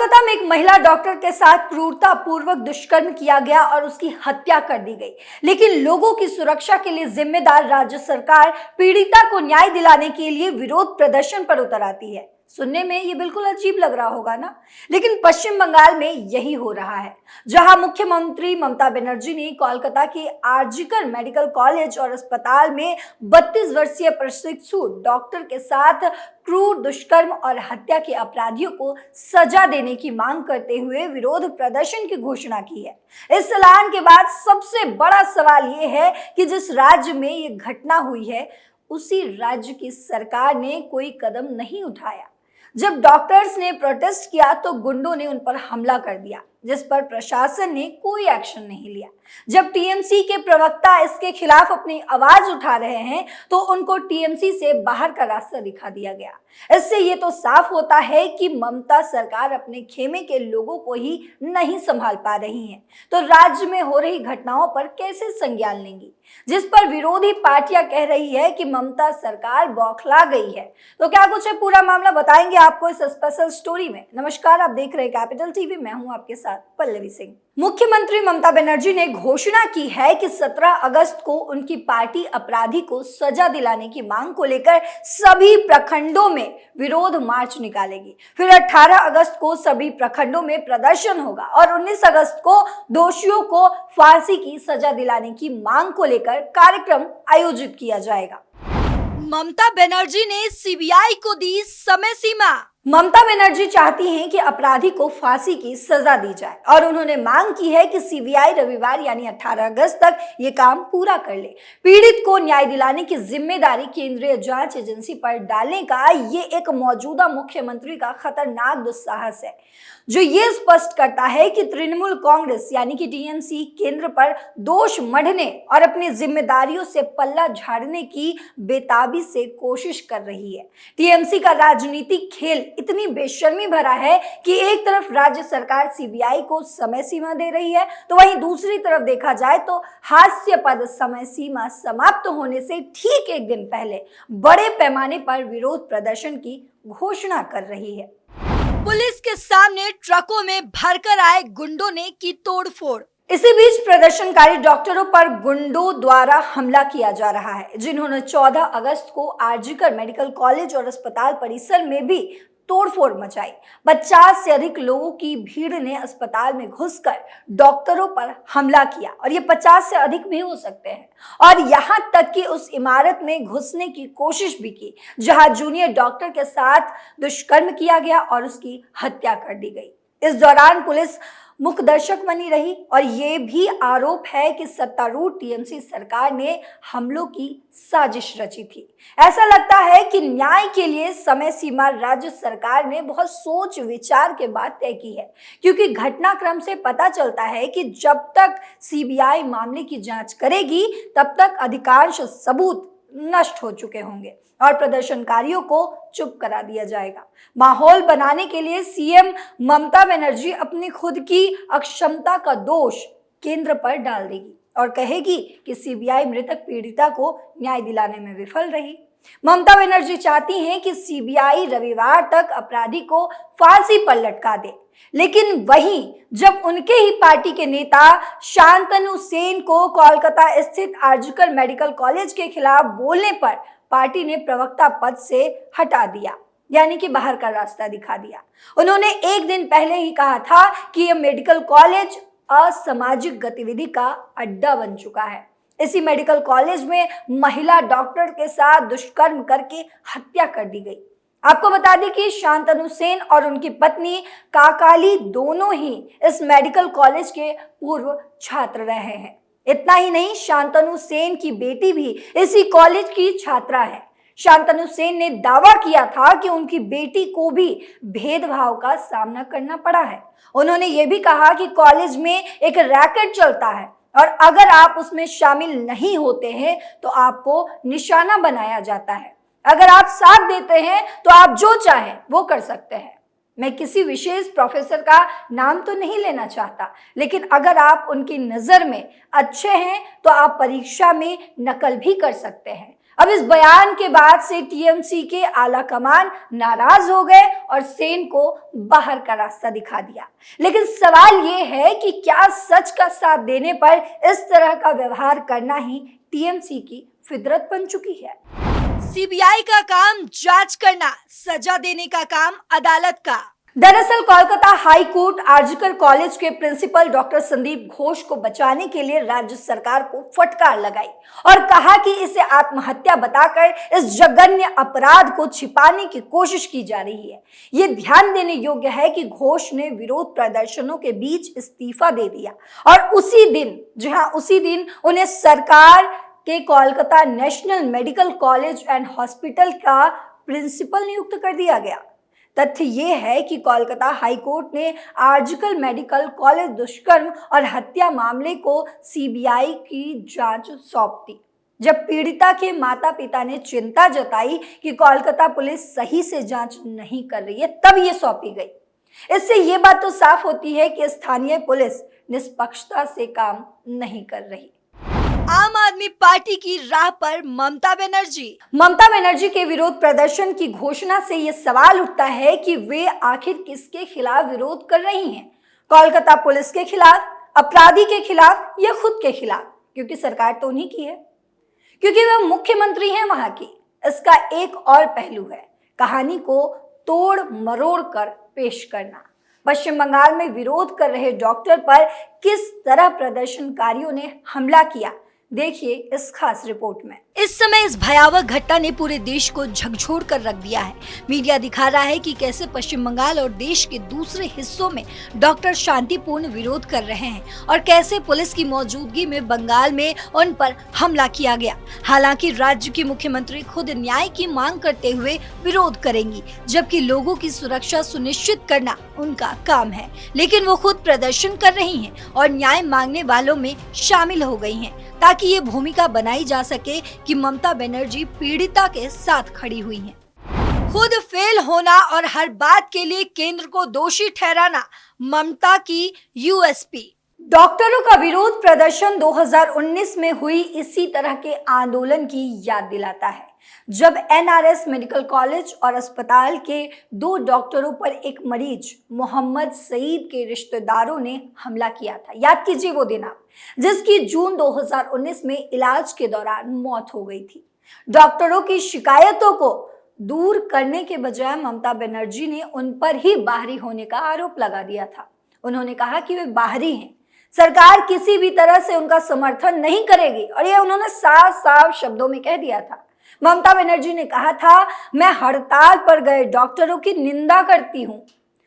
कोलकाता में एक महिला डॉक्टर के साथ क्रूरतापूर्वक दुष्कर्म किया गया और उसकी हत्या कर दी गई। लेकिन लोगों की सुरक्षा के लिए जिम्मेदार राज्य सरकार पीड़िता को न्याय दिलाने के लिए विरोध प्रदर्शन पर उतर आती है। सुनने में ये बिल्कुल अजीब लग रहा होगा ना, लेकिन पश्चिम बंगाल में यही हो रहा है, जहां मुख्यमंत्री ममता बनर्जी ने कोलकाता के आरजीकर मेडिकल कॉलेज और अस्पताल में 32 वर्षीय प्रशिक्षु डॉक्टर के साथ क्रूर दुष्कर्म और हत्या के अपराधियों को सजा देने की मांग करते हुए विरोध प्रदर्शन की घोषणा की है। इस ऐलान के बाद सबसे बड़ा सवाल ये है कि जिस राज्य में ये घटना हुई है, उसी राज्य की सरकार ने कोई कदम नहीं उठाया। जब डॉक्टर्स ने प्रोटेस्ट किया तो गुंडों ने उन पर हमला कर दिया, जिस पर प्रशासन ने कोई एक्शन नहीं लिया। जब टीएमसी के प्रवक्ता इसके खिलाफ अपनी आवाज उठा रहे हैं तो उनको टीएमसी से बाहर का रास्ता दिखा दिया गया। इससे ये तो साफ होता है कि ममता सरकार अपने खेमे के लोगों को ही नहीं संभाल पा रही है, तो राज्य में हो रही घटनाओं पर कैसे संज्ञान लेंगी, जिस पर विरोधी पार्टियां कह रही है कि ममता सरकार बौखला गई है। तो क्या कुछ है पूरा मामला, बताएंगे आपको इस स्पेशल स्टोरी में। नमस्कार, आप देख रहे हैं कैपिटल टीवी, मैं हूं आपके साथ पल्लवी सिंह। मुख्यमंत्री ममता बनर्जी ने घोषणा की है कि 17 अगस्त को उनकी पार्टी अपराधी को सजा दिलाने की मांग को लेकर सभी प्रखंडों में विरोध मार्च निकालेगी। फिर 18 अगस्त को सभी प्रखंडों में प्रदर्शन होगा और 19 अगस्त को दोषियों को फांसी की सजा दिलाने की मांग को लेकर कार्यक्रम आयोजित किया जाएगा। ममता बनर्जी ने सीबीआई को दी समय सीमा। ममता बनर्जी चाहती हैं कि अपराधी को फांसी की सजा दी जाए और उन्होंने मांग की है कि सीबीआई रविवार यानी 18 अगस्त तक ये काम पूरा कर ले। पीड़ित को न्याय दिलाने की जिम्मेदारी केंद्रीय जांच एजेंसी पर डालने का ये एक मौजूदा मुख्यमंत्री का खतरनाक दुस्साहस है, जो ये स्पष्ट करता है कि तृणमूल कांग्रेस यानी कि टीएमसी केंद्र पर दोष मढ़ने और अपनी जिम्मेदारियों से पल्ला झाड़ने की बेताबी से कोशिश कर रही है। टीएमसी का राजनीतिक खेल इतनी बेशर्मी भरा है कि एक तरफ राज्य सरकार सीबीआई को समय सीमा दे रही है, तो वहीं दूसरी तरफ देखा जाए तो हास्यास्पद समय सीमा समाप्त होने से ठीक एक दिन पहले बड़े पैमाने पर विरोध प्रदर्शन की घोषणा कर रही है। पुलिस के सामने ट्रकों में भरकर आए गुंडों ने की तोड़फोड़। इसी बीच प्रदर्शनकारी डॉक्टरों पर गुंडों द्वारा हमला किया जा रहा है, जिन्होंने 14 अगस्त को आरजीकर मेडिकल कॉलेज और अस्पताल परिसर में भी तोड़फोड़ मचाई। 50 से अधिक लोगों की भीड़ ने अस्पताल में घुसकर डॉक्टरों पर हमला किया और ये 50 से अधिक भी हो सकते हैं, और यहां तक कि उस इमारत में घुसने की कोशिश भी की जहां जूनियर डॉक्टर के साथ दुष्कर्म किया गया और उसकी हत्या कर दी गई। इस दौरान पुलिस मूकदर्शक बनी रही और ये भी आरोप है कि सत्तारूढ़ टीएमसी सरकार ने हमलों की साजिश रची थी। ऐसा लगता है कि न्याय के लिए समय सीमा राज्य सरकार ने बहुत सोच विचार के बाद तय की है, क्योंकि घटनाक्रम से पता चलता है कि जब तक सीबीआई मामले की जांच करेगी तब तक अधिकांश सबूत नष्ट हो चुके होंगे और प्रदर्शनकारियों को चुप करा दिया जाएगा। माहौल बनाने के लिए सीएम ममता बनर्जी अपनी खुद की अक्षमता का दोष केंद्र पर डाल देगी और कहेगी कि सीबीआई मृतक पीड़िता को न्याय दिलाने में विफल रही। ममता बनर्जी चाहती हैं कि सीबीआई रविवार तक अपराधी को फांसी पर लटका दे, लेकिन वहीं जब उनके ही पार्टी के नेता शांतनु सेन को कोलकाता स्थित आरजीकर मेडिकल कॉलेज के खिलाफ बोलने पर पार्टी ने प्रवक्ता पद से हटा दिया, यानी कि बाहर का रास्ता दिखा दिया। उन्होंने एक दिन पहले ही कहा था कि यह मेडिकल कॉलेज असामाजिक गतिविधि का अड्डा बन चुका है। इसी मेडिकल कॉलेज में महिला डॉक्टर के साथ दुष्कर्म करके हत्या कर दी गई। आपको बता दें कि शांतनु सेन और उनकी पत्नी काकाली दोनों ही इस मेडिकल कॉलेज के पूर्व छात्र रहे हैं। इतना ही नहीं, शांतनु सेन की बेटी भी इसी कॉलेज की छात्रा है। शांतनु सेन ने दावा किया था कि उनकी बेटी को भी भेदभाव का सामना करना पड़ा है। उन्होंने ये भी कहा कि कॉलेज में एक रैकेट चलता है और अगर आप उसमें शामिल नहीं होते हैं तो आपको निशाना बनाया जाता है। अगर आप साथ देते हैं तो आप जो चाहें वो कर सकते हैं। मैं किसी विशेष प्रोफेसर का नाम तो नहीं लेना चाहता, लेकिन अगर आप उनकी नज़र में अच्छे हैं तो आप परीक्षा में नकल भी कर सकते हैं। अब इस बयान के बाद से टीएमसी के आला कमान नाराज हो गए और सेन को बाहर का रास्ता दिखा दिया। लेकिन सवाल ये है कि क्या सच का साथ देने पर इस तरह का व्यवहार करना ही टीएमसी की फितरत बन चुकी है? सीबीआई का काम जांच करना, सजा देने का काम अदालत का। दरअसल Kolkata high court RG Kar college के प्रिंसिपल डॉक्टर संदीप घोष को बचाने के लिए राज्य सरकार को फटकार लगाई और कहा कि इसे आत्महत्या बताकर इस जघन्य अपराध को छिपाने की कोशिश की जा रही है। ये ध्यान देने योग्य है कि घोष ने विरोध प्रदर्शनों के बीच इस्तीफा दे दिया और उसी दिन उन्हें सरकार के Kolkata national medical college and hospital का प्रिंसिपल नियुक्त कर दिया गया। तथ्य ये है कि कोलकाता हाई कोर्ट ने आरजीकर मेडिकल कॉलेज दुष्कर्म और हत्या मामले को सीबीआई की जांच सौंप दी। जब पीड़िता के माता पिता ने चिंता जताई कि कोलकाता पुलिस सही से जांच नहीं कर रही है, तब ये सौंपी गई। इससे ये बात तो साफ होती है कि स्थानीय पुलिस निष्पक्षता से काम नहीं कर रही। आम आदमी पार्टी की राह पर ममता बनर्जी के विरोध प्रदर्शन की घोषणा से ये सवाल उठता है कि वे आखिर किसके खिलाफ विरोध कर रही हैं? कोलकाता पुलिस के खिलाफ, अपराधी के खिलाफ या खुद के खिलाफ? क्योंकि सरकार तो उन्हीं की है, क्योंकि वे मुख्यमंत्री हैं वहां की। इसका एक और पहलू है कहानी को तोड़ मरोड़ कर पेश करना। पश्चिम बंगाल में विरोध कर रहे डॉक्टर पर किस तरह प्रदर्शनकारियों ने हमला किया, देखिए इस खास रिपोर्ट में। इस समय इस भयावह घटना ने पूरे देश को झकझोर कर रख दिया है। मीडिया दिखा रहा है कि कैसे पश्चिम बंगाल और देश के दूसरे हिस्सों में डॉक्टर शांतिपूर्ण विरोध कर रहे हैं और कैसे पुलिस की मौजूदगी में बंगाल में उन पर हमला किया गया। हालांकि राज्य की मुख्यमंत्री खुद न्याय की मांग करते हुए विरोध करेंगी, जबकि लोगों की सुरक्षा सुनिश्चित करना उनका काम है। लेकिन वो खुद प्रदर्शन कर रही हैं और न्याय मांगने वालों में शामिल हो गई हैं, ताकि ये भूमिका बनाई जा सके कि ममता बनर्जी पीड़िता के साथ खड़ी हुई हैं। खुद फेल होना और हर बात के लिए केंद्र को दोषी ठहराना ममता की यूएसपी। डॉक्टरों का विरोध प्रदर्शन 2019 में हुई इसी तरह के आंदोलन की याद दिलाता है, जब एनआरएस मेडिकल कॉलेज और अस्पताल के 2 डॉक्टरों पर एक मरीज मोहम्मद सईद के रिश्तेदारों ने हमला किया था। याद कीजिए वो दिन आप, जिसकी जून 2019 में इलाज के दौरान मौत हो गई थी। डॉक्टरों की शिकायतों को दूर करने के बजाय ममता बनर्जी ने उन पर ही बाहरी होने का आरोप लगा दिया था। उन्होंने कहा कि वे बाहरी हैं, सरकार किसी भी तरह से उनका समर्थन नहीं करेगी और ये उन्होंने साफ साफ शब्दों में कह दिया था। ममता बनर्जी ने कहा था, मैं हड़ताल पर गए डॉक्टरों की निंदा करती हूँ।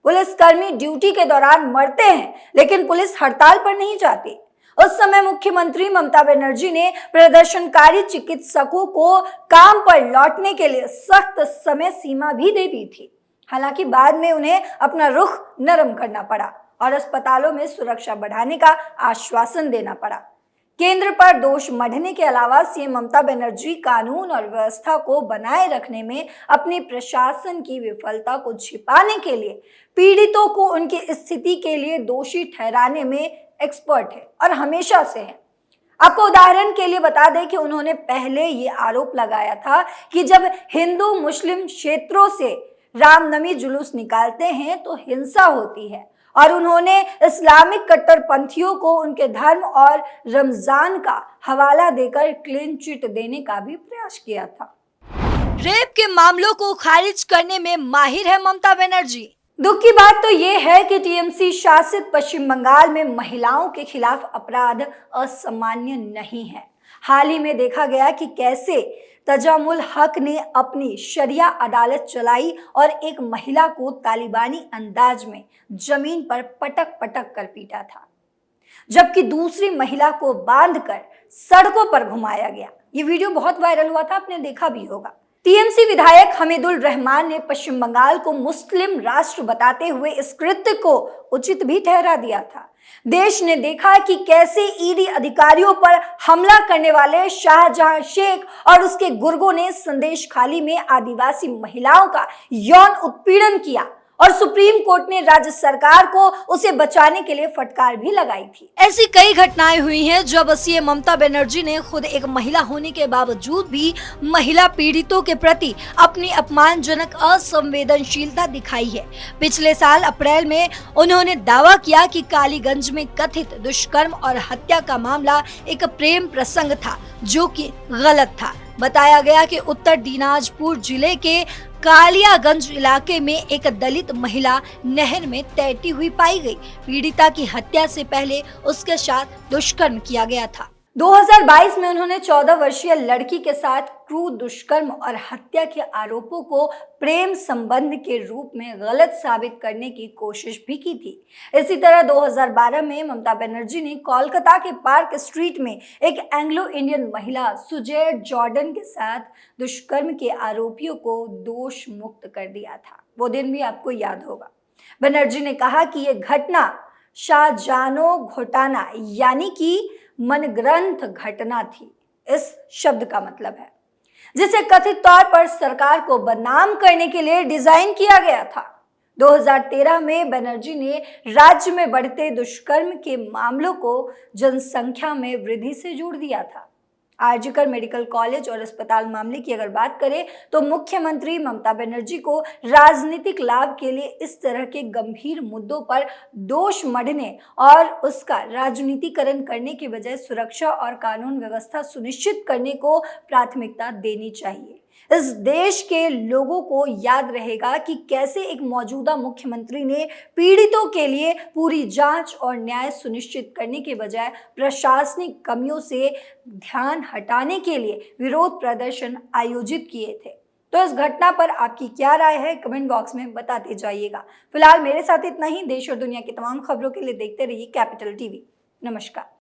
पुलिसकर्मी ड्यूटी के दौरान मरते हैं, लेकिन पुलिस हड़ताल पर नहीं जाती। उस समय मुख्यमंत्री ममता बनर्जी ने प्रदर्शनकारी चिकित्सकों को काम पर लौटने के लिए सख्त समय सीमा भी दे दी थी। हालांकि बाद में उन्हें अपना रुख नरम करना पड़ा और अस्पतालों में सुरक्षा बढ़ाने का आश्वासन देना पड़ा। केंद्र पर दोष मढ़ने के अलावा सीएम ममता बनर्जी कानून और व्यवस्था को बनाए रखने में अपनी प्रशासन की विफलता को छिपाने के लिए पीड़ितों को उनकी स्थिति के लिए दोषी ठहराने में एक्सपर्ट है और हमेशा से है। आपको उदाहरण के लिए बता दें कि उन्होंने पहले ये आरोप लगाया था कि जब हिंदू मुस्लिम क्षेत्रों से रामनवमी जुलूस निकालते हैं तो हिंसा होती है, और उन्होंने इस्लामिक कट्टरपंथियों को उनके धर्म और रमजान का हवाला देकर क्लीन चिट देने का भी प्रयास किया था। रेप के मामलों को खारिज करने में माहिर है ममता बनर्जी। दुख की बात तो ये है कि टीएमसी शासित पश्चिम बंगाल में महिलाओं के खिलाफ अपराध असामान्य नहीं है। हाल ही में देखा गया कि कैसे तजामुल हक ने अपनी शरिया अदालत चलाई और एक महिला को तालिबानी अंदाज में जमीन पर पटक पटक कर पीटा था, जबकि दूसरी महिला को बांधकर सड़कों पर घुमाया गया। ये वीडियो बहुत वायरल हुआ था, आपने देखा भी होगा। टीएमसी विधायक हमीदुल रहमान ने पश्चिम बंगाल को मुस्लिम राष्ट्र बताते हुए इस कृत्य को उचित भी ठहरा दिया था। देश ने देखा कि कैसे ईडी अधिकारियों पर हमला करने वाले शाहजहां शेख और उसके गुर्गों ने संदेश खाली में आदिवासी महिलाओं का यौन उत्पीड़न किया और सुप्रीम कोर्ट ने राज्य सरकार को उसे बचाने के लिए फटकार भी लगाई थी। ऐसी कई घटनाएं हुई हैं जब सीएम ममता बनर्जी ने खुद एक महिला होने के बावजूद भी महिला पीड़ितों के प्रति अपनी अपमानजनक असंवेदनशीलता दिखाई है। पिछले साल अप्रैल में उन्होंने दावा किया कि कालीगंज में कथित दुष्कर्म और हत्या का मामला एक प्रेम प्रसंग था, जो कि गलत था। बताया गया कि उत्तर दिनाजपुर जिले के कालियागंज इलाके में एक दलित महिला नहर में तैरती हुई पाई गई। पीड़िता की हत्या से पहले उसके साथ दुष्कर्म किया गया था। 2022 में उन्होंने 14 वर्षीय लड़की के साथ क्रूर दुष्कर्म और हत्या के आरोपों को प्रेम संबंध के रूप में गलत साबित करने की कोशिश भी की थी। इसी तरह 2012 में ममता बनर्जी ने कोलकाता के पार्क स्ट्रीट में एक एंग्लो इंडियन महिला सुजैर जॉर्डन के साथ दुष्कर्म के आरोपियों को दोष मुक्त कर दिया था। वो दिन भी आपको याद होगा। बनर्जी ने कहा कि यह घटना शाहजानो घोटाना यानी कि मनगढ़ंत घटना थी। इस शब्द का मतलब है जिसे कथित तौर पर सरकार को बदनाम करने के लिए डिजाइन किया गया था। 2013 में बनर्जी ने राज्य में बढ़ते दुष्कर्म के मामलों को जनसंख्या में वृद्धि से जोड़ दिया था। आरजीकर मेडिकल कॉलेज और अस्पताल मामले की अगर बात करें तो मुख्यमंत्री ममता बनर्जी को राजनीतिक लाभ के लिए इस तरह के गंभीर मुद्दों पर दोष मढ़ने और उसका राजनीतिकरण करने के बजाय सुरक्षा और कानून व्यवस्था सुनिश्चित करने को प्राथमिकता देनी चाहिए। इस देश के लोगों को याद रहेगा कि कैसे एक मौजूदा मुख्यमंत्री ने पीड़ितों के लिए पूरी जांच और न्याय सुनिश्चित करने के बजाय प्रशासनिक कमियों से ध्यान हटाने के लिए विरोध प्रदर्शन आयोजित किए थे। तो इस घटना पर आपकी क्या राय है, कमेंट बॉक्स में बताते जाइएगा। फिलहाल मेरे साथ इतना ही। देश और दुनिया की तमाम खबरों के लिए देखते रहिए कैपिटल टीवी। नमस्कार।